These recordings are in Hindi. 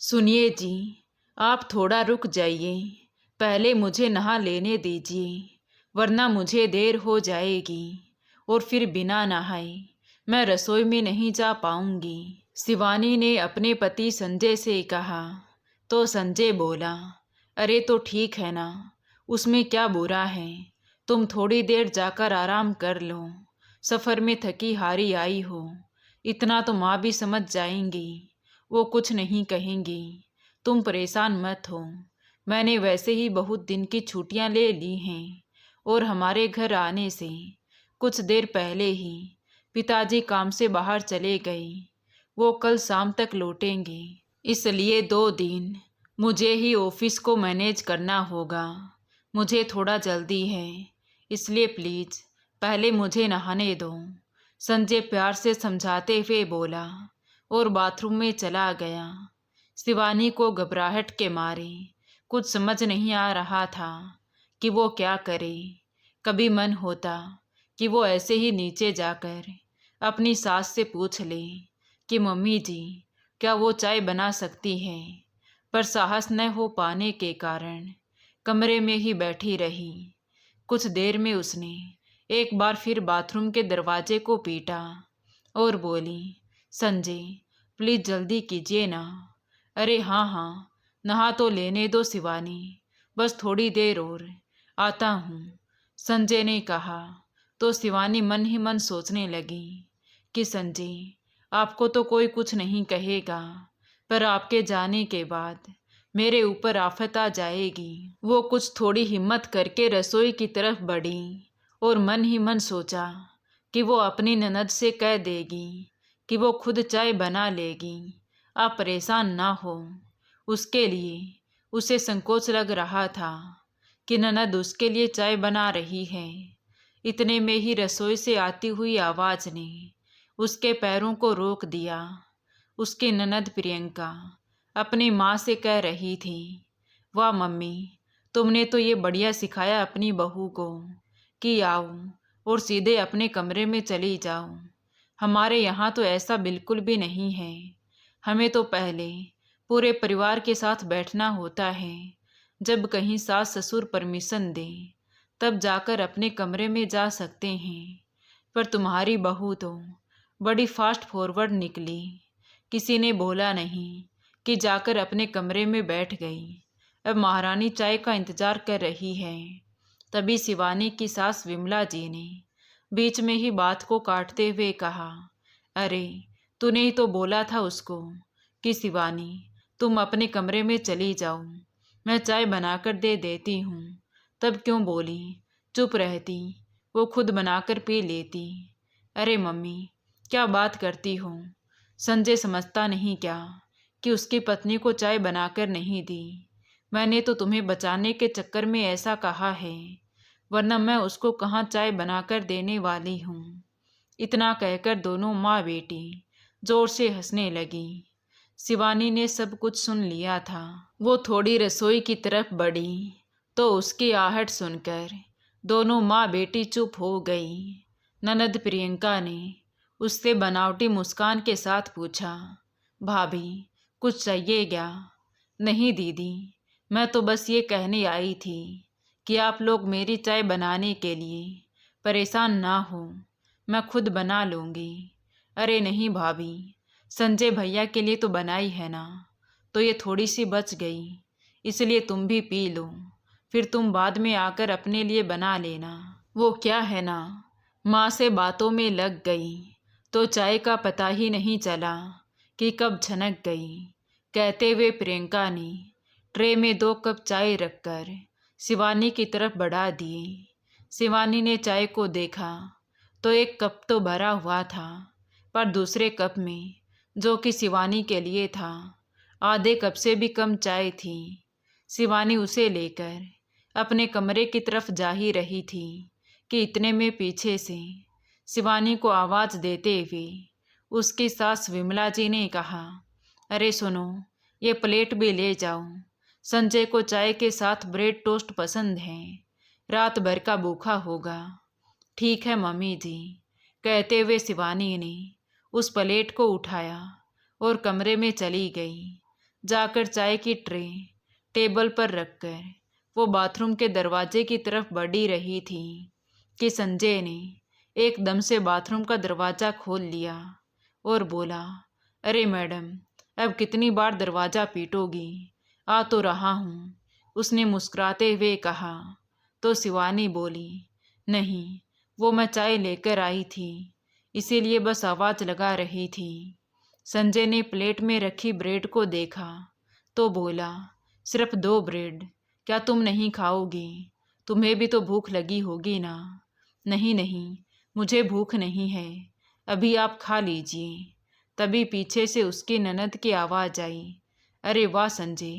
सुनिए जी, आप थोड़ा रुक जाइए। पहले मुझे नहा लेने दीजिए, वरना मुझे देर हो जाएगी और फिर बिना नहाए मैं रसोई में नहीं जा पाऊंगी। शिवानी ने अपने पति संजय से कहा। तो संजय बोला, अरे तो ठीक है ना, उसमें क्या बुरा है। तुम थोड़ी देर जाकर आराम कर लो। सफ़र में थकी हारी आई हो, इतना तो माँ भी समझ जाएंगी। वो कुछ नहीं कहेंगी। तुम परेशान मत हो। मैंने वैसे ही बहुत दिन की छुट्टियां ले ली हैं और हमारे घर आने से कुछ देर पहले ही पिताजी काम से बाहर चले गए। वो कल शाम तक लौटेंगे, इसलिए 2 दिन मुझे ही ऑफिस को मैनेज करना होगा। मुझे थोड़ा जल्दी है, इसलिए प्लीज़ पहले मुझे नहाने दो। संजय प्यार से समझाते हुए बोला और बाथरूम में चला गया। शिवानी को घबराहट के मारे कुछ समझ नहीं आ रहा था कि वो क्या करे। कभी मन होता कि वो ऐसे ही नीचे जाकर अपनी सास से पूछ ले कि मम्मी जी, क्या वो चाय बना सकती है, पर साहस न हो पाने के कारण कमरे में ही बैठी रही। कुछ देर में उसने एक बार फिर बाथरूम के दरवाजे को पीटा और बोली, संजय प्लीज़ जल्दी कीजिए ना। अरे हाँ हाँ, नहा तो लेने दो शिवानी, बस थोड़ी देर और आता हूँ, संजय ने कहा। तो शिवानी मन ही मन सोचने लगी कि संजय आपको तो कोई कुछ नहीं कहेगा, पर आपके जाने के बाद मेरे ऊपर आफत आ जाएगी। वो कुछ थोड़ी हिम्मत करके रसोई की तरफ बढ़ी और मन ही मन सोचा कि वो अपनी ननद से कह देगी कि वो खुद चाय बना लेगी, आप परेशान ना हो। उसके लिए उसे संकोच लग रहा था कि ननद उसके लिए चाय बना रही है। इतने में ही रसोई से आती हुई आवाज़ ने उसके पैरों को रोक दिया। उसकी ननद प्रियंका अपनी माँ से कह रही थी, वाह मम्मी, तुमने तो ये बढ़िया सिखाया अपनी बहू को कि आओ और सीधे अपने कमरे में चली जाओ। हमारे यहाँ तो ऐसा बिल्कुल भी नहीं है। हमें तो पहले पूरे परिवार के साथ बैठना होता है। जब कहीं सास ससुर परमिशन दे तब जाकर अपने कमरे में जा सकते हैं। पर तुम्हारी बहू तो बड़ी फास्ट फॉरवर्ड निकली। किसी ने बोला नहीं कि जाकर अपने कमरे में बैठ गई। अब महारानी चाय का इंतजार कर रही है। तभी शिवानी की सास विमला जी ने बीच में ही बात को काटते हुए कहा, अरे तूने ही तो बोला था उसको कि शिवानी तुम अपने कमरे में चली जाओ, मैं चाय बनाकर दे देती हूँ। तब क्यों बोली? चुप रहती, वो खुद बनाकर पी लेती। अरे मम्मी, क्या बात करती हो? संजय समझता नहीं क्या कि उसकी पत्नी को चाय बनाकर नहीं दी? मैंने तो तुम्हें बचाने के चक्कर में ऐसा कहा है, वरना मैं उसको कहाँ चाय बनाकर देने वाली हूँ। इतना कहकर दोनों माँ बेटी जोर से हंसने लगी। शिवानी ने सब कुछ सुन लिया था। वो थोड़ी रसोई की तरफ बढ़ी तो उसकी आहट सुनकर दोनों माँ बेटी चुप हो गई। ननद प्रियंका ने उससे बनावटी मुस्कान के साथ पूछा, भाभी कुछ चाहिए क्या? नहीं दीदी, मैं तो बस ये कहने आई थी कि आप लोग मेरी चाय बनाने के लिए परेशान ना हो, मैं खुद बना लूँगी। अरे नहीं भाभी, संजय भैया के लिए तो बनाई है ना, तो ये थोड़ी सी बच गई, इसलिए तुम भी पी लो, फिर तुम बाद में आकर अपने लिए बना लेना। वो क्या है ना, माँ से बातों में लग गई तो चाय का पता ही नहीं चला कि कब छनक गई। कहते हुए प्रियंका ने ट्रे में 2 कप चाय रखकर शिवानी की तरफ बढ़ा दिए। शिवानी ने चाय को देखा तो 1 कप तो भरा हुआ था, पर दूसरे कप में, जो कि शिवानी के लिए था, आधे कप से भी कम चाय थी। शिवानी उसे लेकर अपने कमरे की तरफ जा ही रही थी कि इतने में पीछे से शिवानी को आवाज़ देते हुए उसकी सास विमला जी ने कहा, अरे सुनो, ये प्लेट भी ले जाओ। संजय को चाय के साथ ब्रेड टोस्ट पसंद है, रात भर का भूखा होगा। ठीक है मम्मी जी, कहते हुए शिवानी ने उस प्लेट को उठाया और कमरे में चली गई। जाकर चाय की ट्रे टेबल पर रखकर वो बाथरूम के दरवाजे की तरफ बढ़ी रही थी कि संजय ने एकदम से बाथरूम का दरवाज़ा खोल लिया और बोला, अरे मैडम, अब कितनी बार दरवाज़ा पीटोगी? आ तो रहा हूँ। उसने मुस्कुराते हुए कहा। तो शिवानी बोली, नहीं, वो मैं चाय लेकर आई थी, इसीलिए बस आवाज़ लगा रही थी। संजय ने प्लेट में रखी ब्रेड को देखा तो बोला, सिर्फ 2 ब्रेड, क्या तुम नहीं खाओगी? तुम्हें भी तो भूख लगी होगी ना? नहीं नहीं, मुझे भूख नहीं है, अभी आप खा लीजिए। तभी पीछे से उसकी ननद की आवाज़ आई, अरे वाह संजय,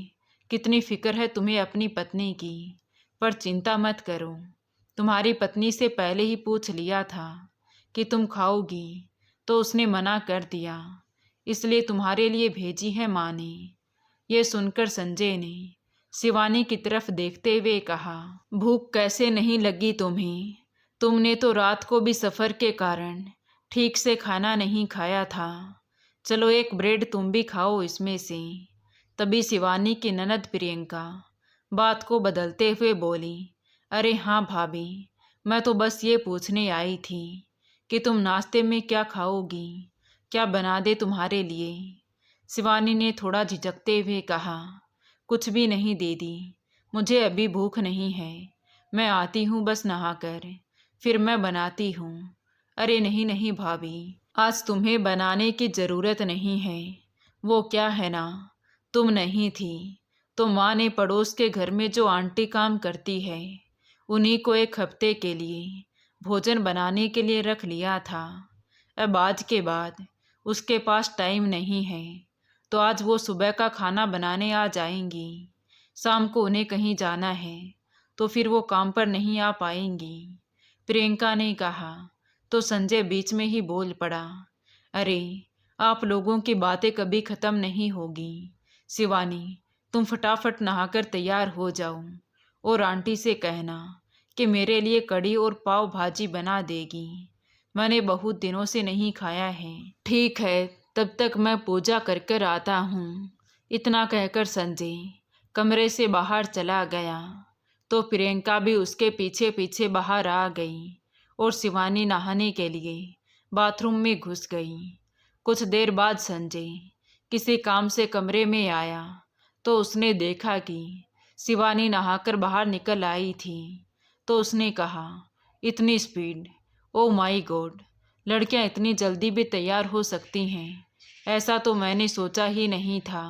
कितनी फिक्र है तुम्हें अपनी पत्नी की। पर चिंता मत करो, तुम्हारी पत्नी से पहले ही पूछ लिया था कि तुम खाओगी, तो उसने मना कर दिया, इसलिए तुम्हारे लिए भेजी है माँ ने। ये सुनकर संजय ने शिवानी की तरफ देखते हुए कहा, भूख कैसे नहीं लगी तुम्हें? तुमने तो रात को भी सफ़र के कारण ठीक से खाना नहीं खाया था। चलो 1 ब्रेड तुम भी खाओ इसमें से। तभी शिवानी की ननद प्रियंका बात को बदलते हुए बोली, अरे हाँ भाभी, मैं तो बस ये पूछने आई थी कि तुम नाश्ते में क्या खाओगी, क्या बना दे तुम्हारे लिए? शिवानी ने थोड़ा झिझकते हुए कहा, कुछ भी नहीं दीदी, मुझे अभी भूख नहीं है, मैं आती हूँ बस नहाकर, फिर मैं बनाती हूँ। अरे नहीं नहीं भाभी, आज तुम्हें बनाने की ज़रूरत नहीं है। वो क्या है ना, तुम नहीं थी तो माँ ने पड़ोस के घर में जो आंटी काम करती है, उन्हीं को 1 हफ्ते के लिए भोजन बनाने के लिए रख लिया था। अब आज के बाद उसके पास टाइम नहीं है, तो आज वो सुबह का खाना बनाने आ जाएंगी। शाम को उन्हें कहीं जाना है, तो फिर वो काम पर नहीं आ पाएंगी, प्रियंका ने कहा। तो संजय बीच में ही बोल पड़ा, अरे आप लोगों की बातें कभी ख़त्म नहीं होगी। शिवानी, तुम फटाफट नहाकर तैयार हो जाओ और आंटी से कहना कि मेरे लिए कढ़ी और पाव भाजी बना देगी, मैंने बहुत दिनों से नहीं खाया है। ठीक है, तब तक मैं पूजा कर कर आता हूँ। इतना कहकर संजय कमरे से बाहर चला गया तो प्रियंका भी उसके पीछे पीछे बाहर आ गई और शिवानी नहाने के लिए बाथरूम में घुस गई। कुछ देर बाद संजय किसी काम से कमरे में आया तो उसने देखा कि शिवानी नहाकर बाहर निकल आई थी। तो उसने कहा, इतनी स्पीड, ओ माय गॉड, लड़कियां इतनी जल्दी भी तैयार हो सकती हैं, ऐसा तो मैंने सोचा ही नहीं था।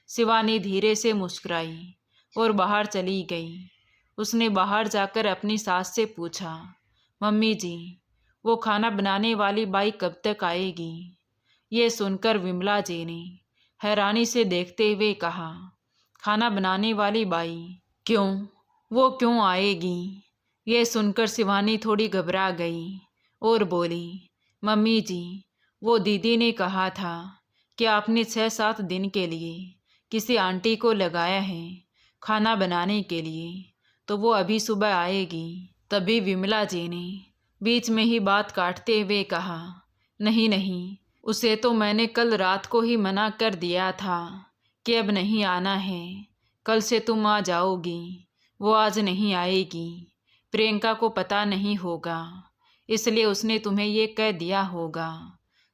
शिवानी धीरे से मुस्कुराई और बाहर चली गई। उसने बाहर जाकर अपनी सास से पूछा, मम्मी जी, वो खाना बनाने वाली बाई कब तक आएगी? ये सुनकर विमला जी ने हैरानी से देखते हुए कहा, खाना बनाने वाली बाई? क्यों, वो क्यों आएगी? ये सुनकर शिवानी थोड़ी घबरा गई और बोली, मम्मी जी, वो दीदी ने कहा था कि आपने 6-7 दिन के लिए किसी आंटी को लगाया है खाना बनाने के लिए, तो वो अभी सुबह आएगी। तभी विमला जी ने बीच में ही बात काटते हुए कहा, नहीं नहीं, उसे तो मैंने कल रात को ही मना कर दिया था कि अब नहीं आना है, कल से तुम आ जाओगी, वो आज नहीं आएगी। प्रियंका को पता नहीं होगा, इसलिए उसने तुम्हें ये कह दिया होगा।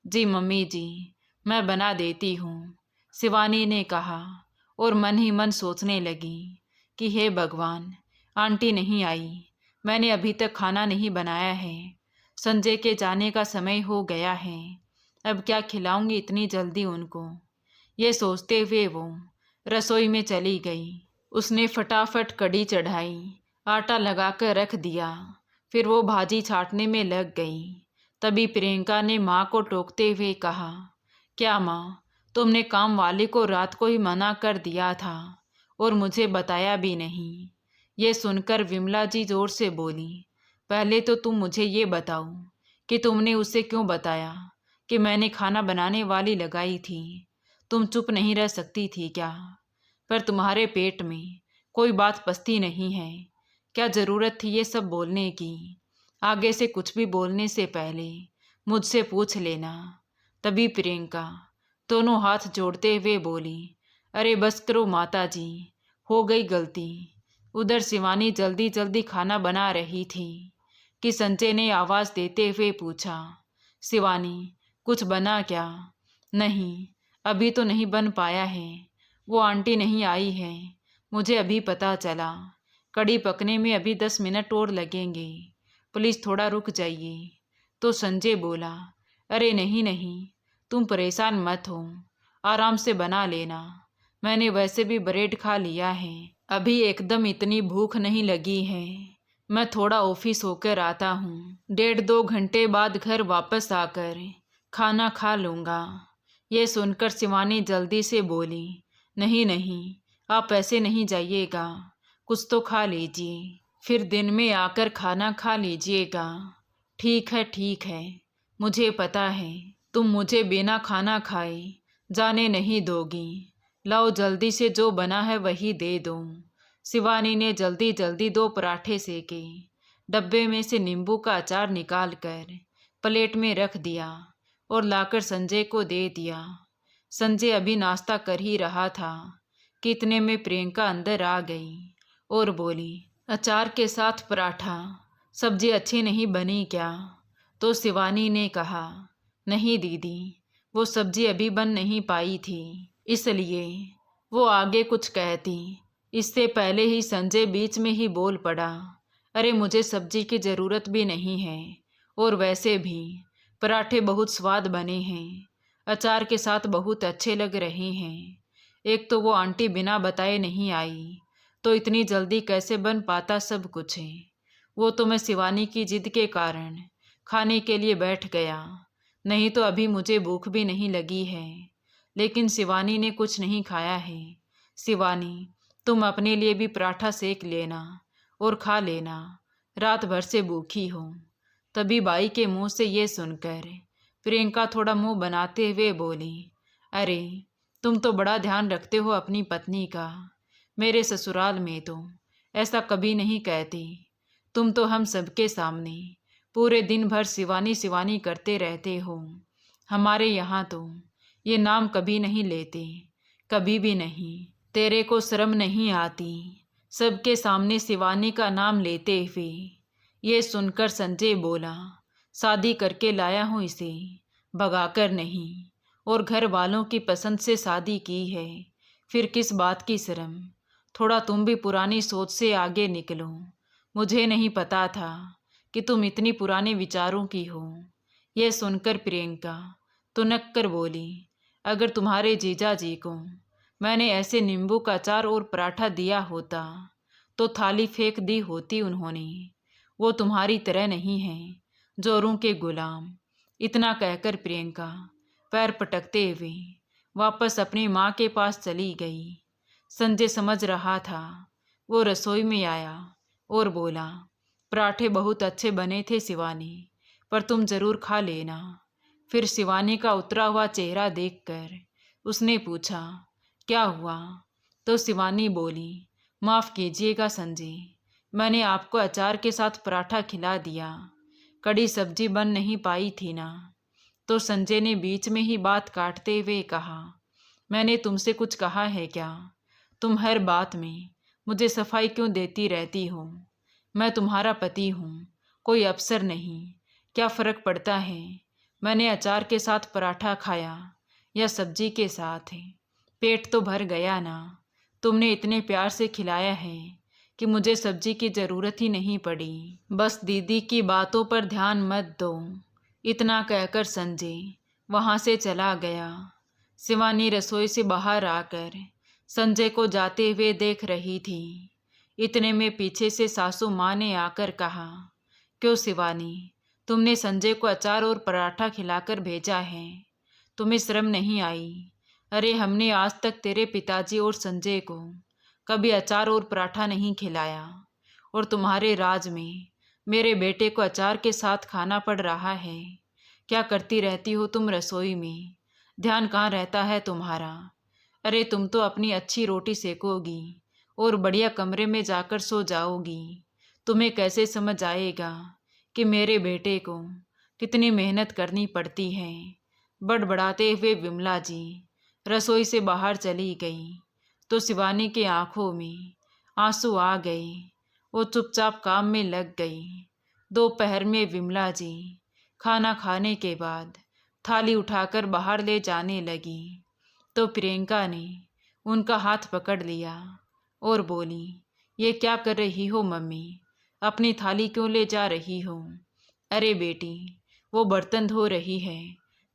जी मम्मी जी, मैं बना देती हूँ, शिवानी ने कहा और मन ही मन सोचने लगी कि हे भगवान, आंटी नहीं आई, मैंने अभी तक खाना नहीं बनाया है, संजय के जाने का समय हो गया है, अब क्या खिलाऊंगी इतनी जल्दी उनको। ये सोचते हुए वो रसोई में चली गई। उसने फटाफट कढ़ी चढ़ाई, आटा लगाकर रख दिया, फिर वो भाजी छाँटने में लग गई। तभी प्रियंका ने माँ को टोकते हुए कहा, क्या माँ, तुमने काम वाली को रात को ही मना कर दिया था और मुझे बताया भी नहीं। ये सुनकर विमला जी जोर से बोली, पहले तो तुम मुझे ये बताओ कि तुमने उसे क्यों बताया कि मैंने खाना बनाने वाली लगाई थी? तुम चुप नहीं रह सकती थी क्या? पर तुम्हारे पेट में कोई बात पचती नहीं है, क्या ज़रूरत थी ये सब बोलने की? आगे से कुछ भी बोलने से पहले मुझसे पूछ लेना। तभी प्रियंका दोनों हाथ जोड़ते हुए बोली, अरे बस करो माता जी, हो गई गलती। उधर शिवानी जल्दी जल्दी खाना बना रही थी कि संजय ने आवाज़ देते हुए पूछा, शिवानी कुछ बना क्या? नहीं, अभी तो नहीं बन पाया है। वो आंटी नहीं आई है, मुझे अभी पता चला। कड़ी पकने में अभी 10 मिनट और लगेंगे, प्लीज़ थोड़ा रुक जाइए। तो संजय बोला, अरे नहीं नहीं, तुम परेशान मत हो, आराम से बना लेना। मैंने वैसे भी ब्रेड खा लिया है, अभी एकदम इतनी भूख नहीं लगी है। मैं थोड़ा ऑफिस होकर आता हूँ, 1.5-2 घंटे बाद घर वापस आकर खाना खा लूँगा। ये सुनकर शिवानी जल्दी से बोली, नहीं नहीं, आप ऐसे नहीं जाइएगा, कुछ तो खा लीजिए, फिर दिन में आकर खाना खा लीजिएगा। ठीक है, मुझे पता है तुम मुझे बिना खाना खाए जाने नहीं दोगी। लाओ जल्दी से जो बना है वही दे दो। शिवानी ने जल्दी जल्दी 2 पराठे सेके, डब्बे में से नींबू का अचार निकाल कर प्लेट में रख दिया और लाकर संजय को दे दिया। संजय अभी नाश्ता कर ही रहा था कि इतने में प्रियंका अंदर आ गई और बोली, अचार के साथ पराठा, सब्जी अच्छी नहीं बनी क्या? तो शिवानी ने कहा, नहीं दीदी, वो सब्जी अभी बन नहीं पाई थी, इसलिए। वो आगे कुछ कहती, इससे पहले ही संजय बीच में ही बोल पड़ा, अरे मुझे सब्जी की ज़रूरत भी नहीं है, और वैसे भी पराठे बहुत स्वाद बने हैं, अचार के साथ बहुत अच्छे लग रहे हैं। एक तो वो आंटी बिना बताए नहीं आई, तो इतनी जल्दी कैसे बन पाता सब कुछ है। वो तो मैं शिवानी की जिद के कारण खाने के लिए बैठ गया, नहीं तो अभी मुझे भूख भी नहीं लगी है। लेकिन शिवानी ने कुछ नहीं खाया है। शिवानी, तुम अपने लिए भी पराठा सेक लेना और खा लेना, रात भर से भूखी हो। तभी बाई के मुंह से ये सुनकर प्रियंका थोड़ा मुंह बनाते हुए बोली, अरे तुम तो बड़ा ध्यान रखते हो अपनी पत्नी का, मेरे ससुराल में तो ऐसा कभी नहीं कहती। तुम तो हम सबके सामने पूरे दिन भर शिवानी शिवानी करते रहते हो, हमारे यहाँ तो ये नाम कभी नहीं लेते, कभी भी नहीं। तेरे को शर्म नहीं आती सबके सामने शिवानी का नाम लेते हुए? ये सुनकर संजय बोला, शादी करके लाया हूँ इसे, भगाकर नहीं, और घर वालों की पसंद से शादी की है, फिर किस बात की शर्म? थोड़ा तुम भी पुरानी सोच से आगे निकलो। मुझे नहीं पता था कि तुम इतनी पुराने विचारों की हो। यह सुनकर प्रियंका तुनक कर बोली, अगर तुम्हारे जीजा जी को मैंने ऐसे नींबू का अचार और पराठा दिया होता तो थाली फेंक दी होती उन्होंने। वो तुम्हारी तरह नहीं हैं, जोरों के गुलाम। इतना कहकर प्रियंका पैर पटकते हुए वापस अपनी माँ के पास चली गई। संजय समझ रहा था। वो रसोई में आया और बोला, पराठे बहुत अच्छे बने थे शिवानी, पर तुम ज़रूर खा लेना। फिर शिवानी का उतरा हुआ चेहरा देखकर उसने पूछा, क्या हुआ? तो शिवानी बोली, माफ़ कीजिएगा संजय, मैंने आपको अचार के साथ पराठा खिला दिया, कड़ी सब्जी बन नहीं पाई थी ना। तो संजय ने बीच में ही बात काटते हुए कहा, मैंने तुमसे कुछ कहा है क्या? तुम हर बात में मुझे सफाई क्यों देती रहती हो? मैं तुम्हारा पति हूँ, कोई अफसर नहीं। क्या फ़र्क पड़ता है मैंने अचार के साथ पराठा खाया या सब्जी के साथ? पेट तो भर गया ना। तुमने इतने प्यार से खिलाया है कि मुझे सब्जी की ज़रूरत ही नहीं पड़ी। बस दीदी की बातों पर ध्यान मत दो। इतना कहकर संजय वहाँ से चला गया। शिवानी रसोई से बाहर आकर संजय को जाते हुए देख रही थी। इतने में पीछे से सासू माँ ने आकर कहा, क्यों शिवानी, तुमने संजय को अचार और पराठा खिलाकर भेजा है, तुम्हें शर्म नहीं आई? अरे हमने आज तक तेरे पिताजी और संजय को कभी अचार और पराठा नहीं खिलाया, और तुम्हारे राज में मेरे बेटे को अचार के साथ खाना पड़ रहा है। क्या करती रहती हो तुम रसोई में? ध्यान कहाँ रहता है तुम्हारा? अरे तुम तो अपनी अच्छी रोटी सेकोगी और बढ़िया कमरे में जाकर सो जाओगी। तुम्हें कैसे समझ आएगा कि मेरे बेटे को कितनी मेहनत करनी पड़ती है? बड़बड़ाते हुए विमला जी रसोई से बाहर चली गई। तो शिवानी के आंखों में आंसू आ गए। वो चुपचाप काम में लग गई। दोपहर में विमला जी खाना खाने के बाद थाली उठाकर बाहर ले जाने लगी तो प्रियंका ने उनका हाथ पकड़ लिया और बोली, ये क्या कर रही हो मम्मी? अपनी थाली क्यों ले जा रही हो? अरे बेटी, वो बर्तन धो रही है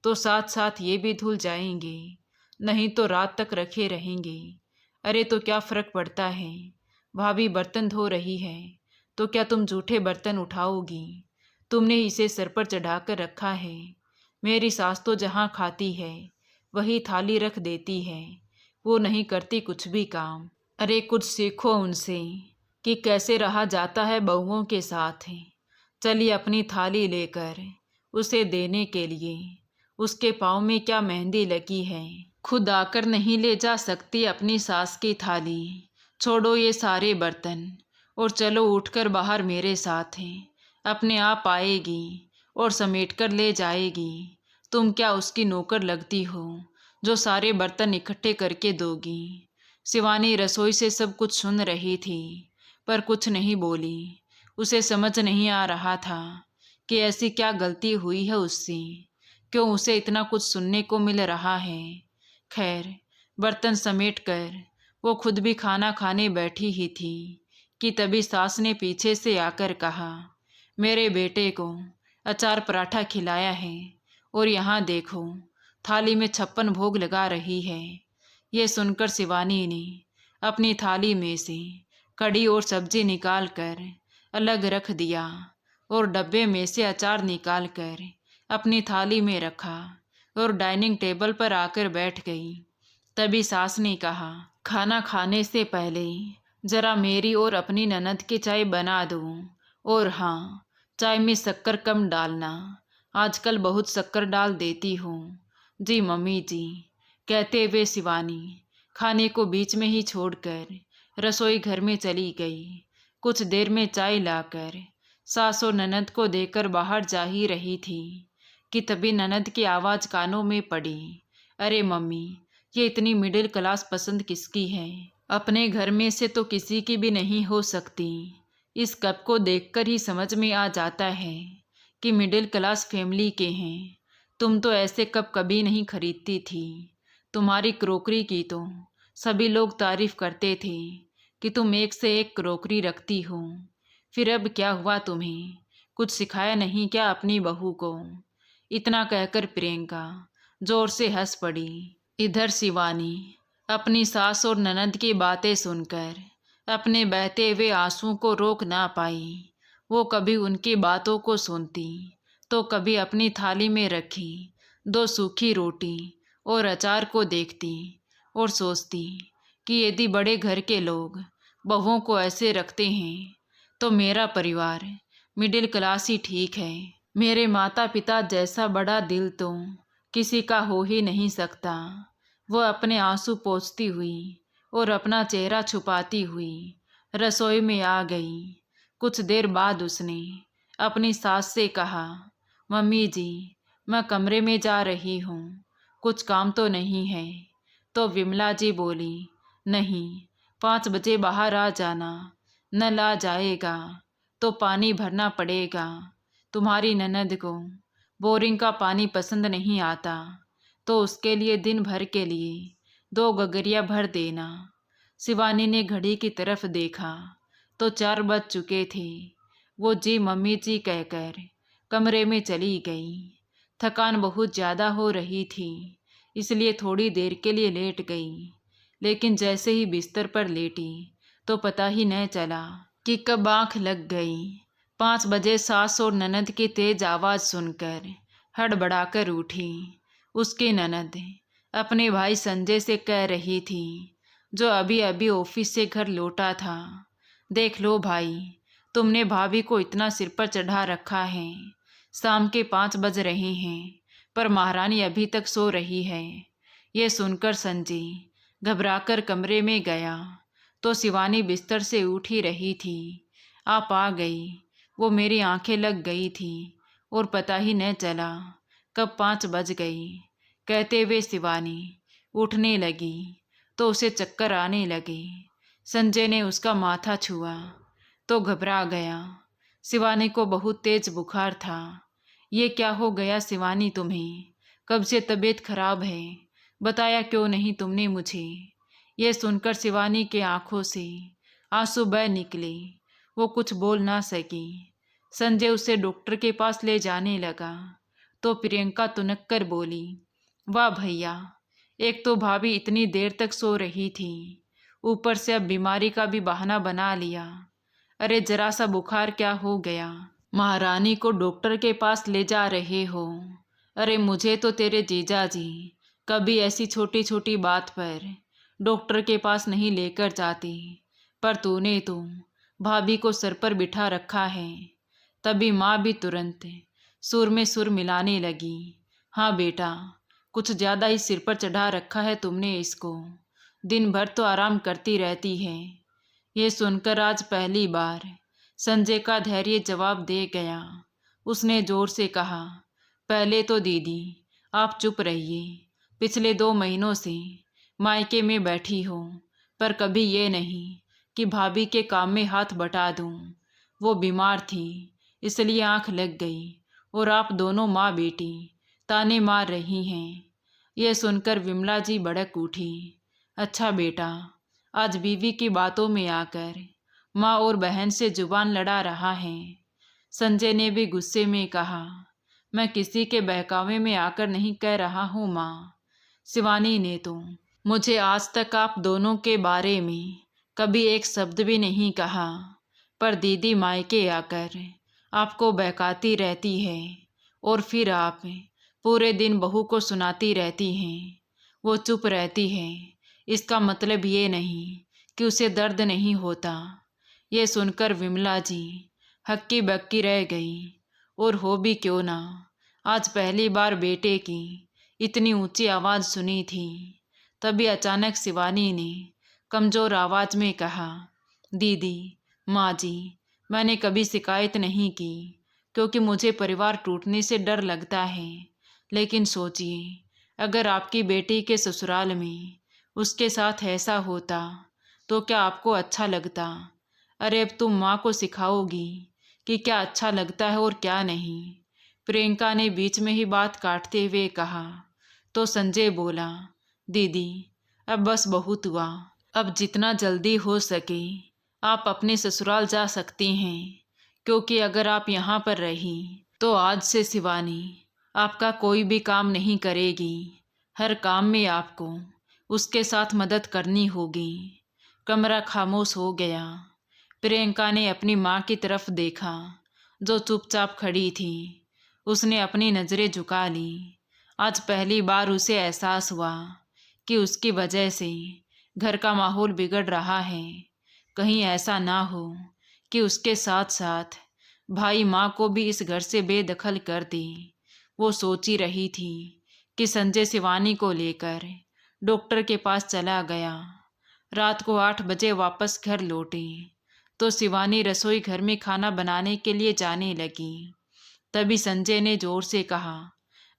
तो साथ साथ ये भी धुल जाएंगे, नहीं तो रात तक रखे रहेंगे। अरे तो क्या फ़र्क पड़ता है? भाभी बर्तन धो रही है तो क्या तुम जूठे बर्तन उठाओगी? तुमने इसे सर पर चढ़ाकर रखा है। मेरी सास तो जहाँ खाती है वही थाली रख देती है, वो नहीं करती कुछ भी काम। अरे कुछ सीखो उनसे कि कैसे रहा जाता है बहुओं के साथ। चलिए अपनी थाली लेकर उसे देने के लिए। उसके पाँव में क्या मेहंदी लगी है, खुद आकर नहीं ले जा सकती अपनी सास की थाली? छोड़ो ये सारे बर्तन और चलो उठकर बाहर मेरे साथ हैं। अपने आप आएगी और समेट कर ले जाएगी। तुम क्या उसकी नौकर लगती हो जो सारे बर्तन इकट्ठे करके दोगी? शिवानी रसोई से सब कुछ सुन रही थी पर कुछ नहीं बोली। उसे समझ नहीं आ रहा था कि ऐसी क्या गलती हुई है उससे, क्यों उसे इतना कुछ सुनने को मिल रहा है। खैर, बर्तन समेट कर वो खुद भी खाना खाने बैठी ही थी कि तभी सास ने पीछे से आकर कहा, मेरे बेटे को अचार पराठा खिलाया है और यहाँ देखो थाली में 56 भोग लगा रही है। ये सुनकर शिवानी ने अपनी थाली में से कढ़ी और सब्जी निकाल कर अलग रख दिया और डब्बे में से अचार निकाल कर अपनी थाली में रखा और डाइनिंग टेबल पर आकर बैठ गई। तभी सास ने कहा, खाना खाने से पहले जरा मेरी और अपनी ननद की चाय बना दूं, और हाँ, चाय में शक्कर कम डालना, आजकल बहुत शक्कर डाल देती हूँ। जी मम्मी जी, कहते हुए शिवानी खाने को बीच में ही छोड़कर रसोई घर में चली गई। कुछ देर में चाय लाकर सास और ननद को देकर बाहर जा ही रही थी कि तभी ननद की आवाज़ कानों में पड़ी, अरे मम्मी, ये इतनी मिडिल क्लास पसंद किसकी है? अपने घर में से तो किसी की भी नहीं हो सकती। इस कप को देखकर ही समझ में आ जाता है कि मिडिल क्लास फैमिली के हैं। तुम तो ऐसे कप कभी नहीं खरीदती थी। तुम्हारी क्रोकरी की तो सभी लोग तारीफ करते थे कि तुम एक से एक क्रोकरी रखती हो। फिर अब क्या हुआ तुम्हें? कुछ सिखाया नहीं क्या अपनी बहू को? इतना कहकर प्रियंका जोर से हंस पड़ी। इधर शिवानी अपनी सास और ननद की बातें सुनकर अपने बहते हुए आंसुओं को रोक ना पाई। वो कभी उनकी बातों को सुनती तो कभी अपनी थाली में रखी 2 सूखी रोटी और अचार को देखती और सोचती कि यदि बड़े घर के लोग बहुओं को ऐसे रखते हैं तो मेरा परिवार मिडिल क्लास ही ठीक है। मेरे माता पिता जैसा बड़ा दिल तो किसी का हो ही नहीं सकता। वह अपने आंसू पोंछती हुई और अपना चेहरा छुपाती हुई रसोई में आ गई। कुछ देर बाद उसने अपनी सास से कहा, मम्मी जी, मैं कमरे में जा रही हूँ, कुछ काम तो नहीं है? तो विमला जी बोली, नहीं, 5 बजे बाहर आ जाना, नल आ जाएगा तो पानी भरना पड़ेगा। तुम्हारी ननद को बोरिंग का पानी पसंद नहीं आता तो उसके लिए दिन भर के लिए 2 गगरिया भर देना। शिवानी ने घड़ी की तरफ देखा तो 4 बज चुके थे। वो जी मम्मी जी कहकर कमरे में चली गई। थकान बहुत ज़्यादा हो रही थी इसलिए थोड़ी देर के लिए लेट गई, लेकिन जैसे ही बिस्तर पर लेटी तो पता ही न चला कि कब आँख लग गई। 5 बजे सास और ननद की तेज आवाज़ सुनकर हड़बड़ाकर उठी। उसकी ननद अपने भाई संजय से कह रही थी, जो अभी अभी ऑफिस से घर लौटा था, देख लो भाई, तुमने भाभी को इतना सिर पर चढ़ा रखा है। शाम के 5 बज रहे हैं पर महारानी अभी तक सो रही है। ये सुनकर संजय घबराकर कमरे में गया तो शिवानी बिस्तर से उठ ही रही थी। आप आ गई। वो मेरी आंखें लग गई थी और पता ही न चला कब 5 बज गई। कहते हुए शिवानी उठने लगी तो उसे चक्कर आने लगे। संजय ने उसका माथा छुआ तो घबरा गया। शिवानी को बहुत तेज बुखार था। ये क्या हो गया शिवानी तुम्हें? कब से तबीयत खराब है? बताया क्यों नहीं तुमने मुझे? ये सुनकर शिवानी के आंखों से आंसू बह निकले। वो कुछ बोल ना सकी। संजय उसे डॉक्टर के पास ले जाने लगा तो प्रियंका तुनक कर बोली, वाह भैया, एक तो भाभी इतनी देर तक सो रही थी, ऊपर से अब बीमारी का भी बहाना बना लिया। अरे जरा सा बुखार क्या हो गया? महारानी को डॉक्टर के पास ले जा रहे हो? अरे मुझे तो तेरे जीजा जी कभी ऐसी छोटी छोटी बात पर डॉक्टर के पास नहीं लेकर जाती, पर तूने तो भाभी को सर पर बिठा रखा है। तभी माँ भी तुरंत सुर में सुर मिलाने लगी। हाँ बेटा, कुछ ज़्यादा ही सिर पर चढ़ा रखा है तुमने इसको, दिन भर तो आराम करती रहती है। ये सुनकर आज पहली बार संजय का धैर्य जवाब दे गया। उसने जोर से कहा, पहले तो दीदी आप चुप रहिए। पिछले 2 महीनों से मायके में बैठी हो, पर कभी ये नहीं कि भाभी के काम में हाथ बटा दूं। वो बीमार थी इसलिए आंख लग गई और आप दोनों माँ बेटी ताने मार रही हैं। यह सुनकर विमला जी भड़क उठी। अच्छा बेटा, आज बीवी की बातों में आकर माँ और बहन से जुबान लड़ा रहा है। संजय ने भी गुस्से में कहा, मैं किसी के बहकावे में आकर नहीं कह रहा हूँ माँ। शिवानी ने तो मुझे आज तक आप दोनों के बारे में कभी एक शब्द भी नहीं कहा, पर दीदी मायके आकर आपको बहकाती रहती है और फिर आप पूरे दिन बहू को सुनाती रहती हैं। वो चुप रहती है, इसका मतलब ये नहीं कि उसे दर्द नहीं होता। ये सुनकर विमला जी हक्की बक्की रह गई। और हो भी क्यों ना, आज पहली बार बेटे की इतनी ऊंची आवाज़ सुनी थी। तभी अचानक शिवानी ने कमज़ोर आवाज़ में कहा, दीदी, माँ जी, मैंने कभी शिकायत नहीं की क्योंकि मुझे परिवार टूटने से डर लगता है। लेकिन सोचिए, अगर आपकी बेटी के ससुराल में उसके साथ ऐसा होता तो क्या आपको अच्छा लगता? अरे अब तुम माँ को सिखाओगी कि क्या अच्छा लगता है और क्या नहीं। प्रियंका ने बीच में ही बात काटते हुए कहा। तो संजय बोला, दीदी अब बस बहुत हुआ, अब जितना जल्दी हो सके आप अपने ससुराल जा सकती हैं, क्योंकि अगर आप यहाँ पर रही तो आज से शिवानी आपका कोई भी काम नहीं करेगी। हर काम में आपको उसके साथ मदद करनी होगी। कमरा खामोश हो गया। प्रियंका ने अपनी माँ की तरफ देखा जो चुपचाप खड़ी थी। उसने अपनी नज़रें झुका ली। आज पहली बार उसे एहसास हुआ कि उसकी वजह से घर का माहौल बिगड़ रहा है। कहीं ऐसा ना हो कि उसके साथ साथ भाई माँ को भी इस घर से बेदखल कर दे। वो सोच ही रही थी कि संजय शिवानी को लेकर डॉक्टर के पास चला गया। रात को 8 बजे वापस घर लौटे तो शिवानी रसोई घर में खाना बनाने के लिए जाने लगी। तभी संजय ने जोर से कहा,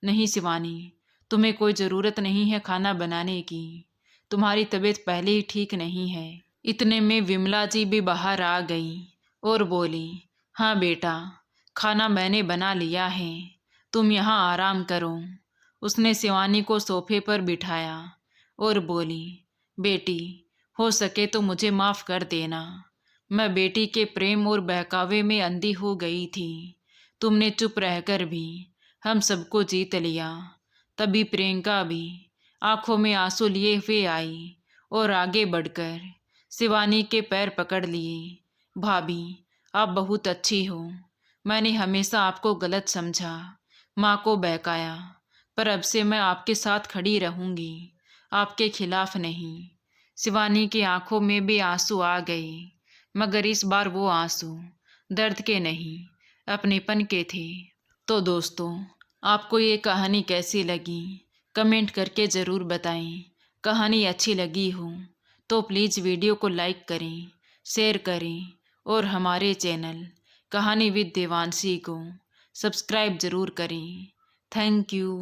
नहीं शिवानी, तुम्हें कोई ज़रूरत नहीं है खाना बनाने की, तुम्हारी तबीयत पहले ही ठीक नहीं है। इतने में विमला जी भी बाहर आ गई और बोली, हाँ बेटा, खाना मैंने बना लिया है, तुम यहाँ आराम करो। उसने शिवानी को सोफे पर बिठाया और बोली, बेटी, हो सके तो मुझे माफ़ कर देना। मैं बेटी के प्रेम और बहकावे में अंधी हो गई थी। तुमने चुप रहकर भी हम सबको जीत लिया। तभी प्रियंका भी आंखों में आंसू लिए हुए आई और आगे बढ़कर शिवानी के पैर पकड़ लिए। भाभी, आप बहुत अच्छी हो। मैंने हमेशा आपको गलत समझा, माँ को बहकाया, पर अब से मैं आपके साथ खड़ी रहूँगी, आपके खिलाफ नहीं। शिवानी की आंखों में भी आंसू आ गए, मगर इस बार वो आंसू दर्द के नहीं, अपनेपन के थे। तो दोस्तों, आपको ये कहानी कैसी लगी कमेंट करके ज़रूर बताएं। कहानी अच्छी लगी हो तो प्लीज़ वीडियो को लाइक करें, शेयर करें और हमारे चैनल कहानी विद देवांशी को सब्सक्राइब ज़रूर करें। Thank you.